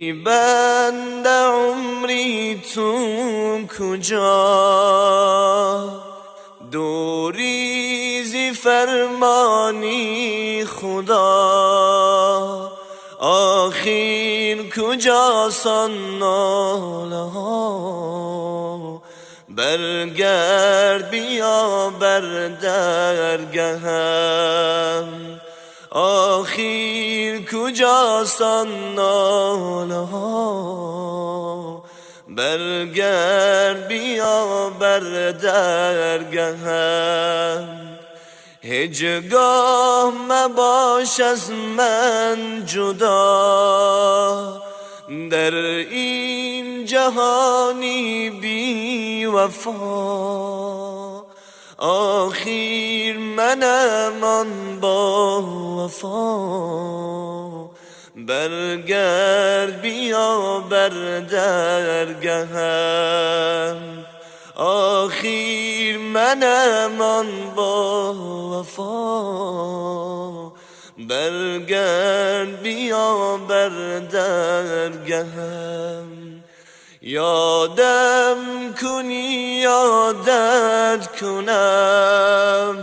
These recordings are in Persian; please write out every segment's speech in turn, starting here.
بند عمری تو کجا، دوریزی فرمانی خدا، آخر کجاسان ناله ها، برگرد بیا بر درگهم، آخر کجاسان ناله ها، برگرد بیا بر درگهم، هیچگاه مباش از من جدا، در این جهانی بی وفا، آخر منم آن با وفا، برگرد بیا بر درگهم، آخر منم آن با وفا، برگرد بیا بر درگهم، یادم کنی یادت کنم،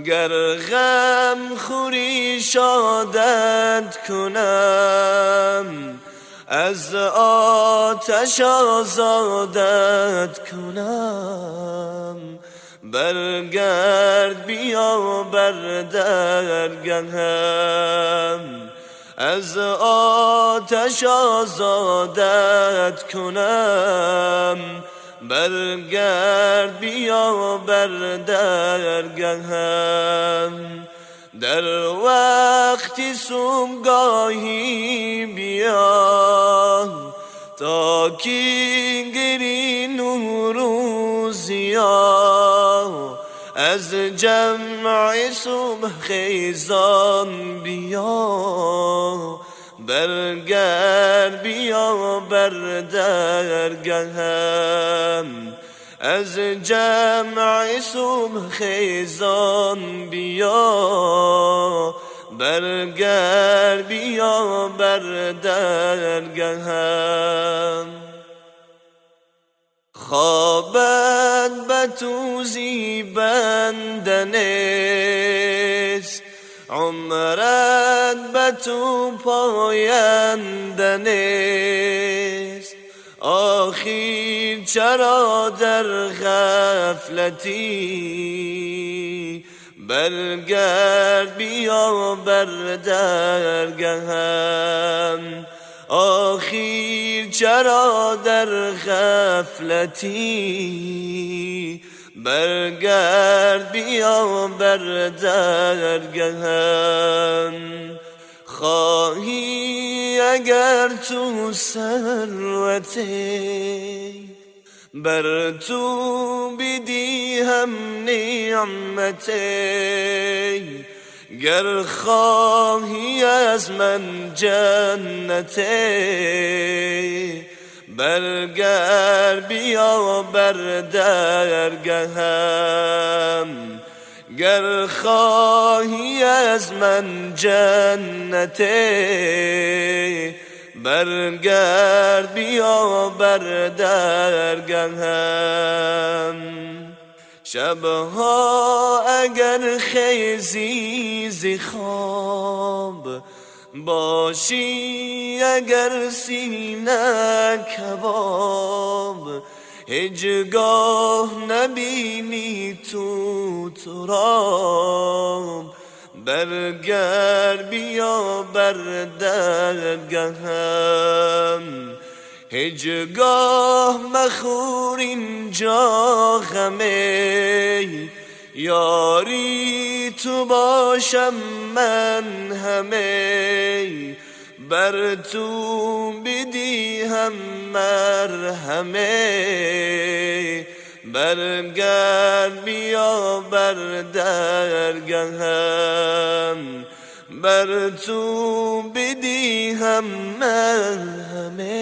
گر غم خوری شادت کنم، از آتش آزادت کنم، برگرد بیا بر درگهم، از آتش آزادت کنم، برگرد بیا بر درگهم، در وقتی صبحگاهی بیا، تا کی گری نوروزیا، از جمع صبح خیزان بیا، برگرد بیا بر درگهم، از جمع صبح خیزان بیا، برگرد بیا بر درگهم، خوابت به تو زیبندن است، عمرت به تو پایندن است، آخر چرا در غفلتی، برگرد بیا بر درگهم، آخر چرا در غفلتی، برگرد بیا بر درگهم، خواهی اگر تو ثروتی، بر تو بدیم نعمتی، گر خواهی از من جنتی، برگرد بیا بر درگهم، گر خواهی از من جنتی، برگرد بیا بر درگهم، شبها اگر خیزی ز خواب، باشی اگر سینه کباب، هیچگاه نبینی تو تراب، برگرد بیا بر درگهم، هیچگاه مخور اینجا غمی، یاری تو باشم من همه، بر تو بدیم مرهمه، برگرد بیا بر درگهم، بر تو بدیم مرهمه،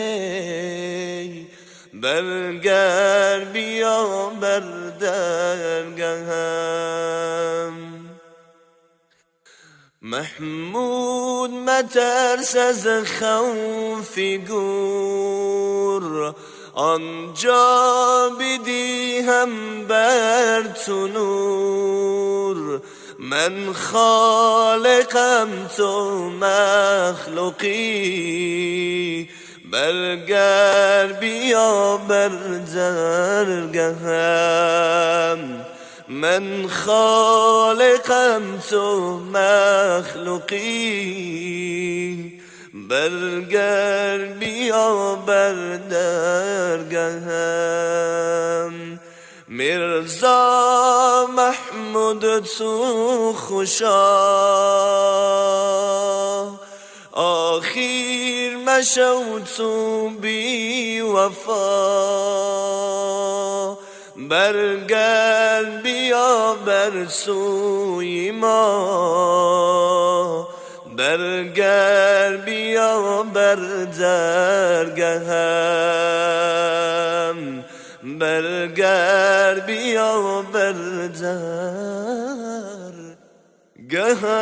برگرد بیا بر درگهم، محمود مترس از خوف گور، آنجا بدیهم بر تو نور. من خالقم تو مخلوقی، برگر بیا بر درگهم. من خالقم تو مخلوقی، برگر بیا بر درگهم. میرزا محمود تو خوشا، آخیر مشو تو بی وفا. برگر بیا بر سوی ما، برگر بیا بر درگهم. برگر بیا بر درگهم.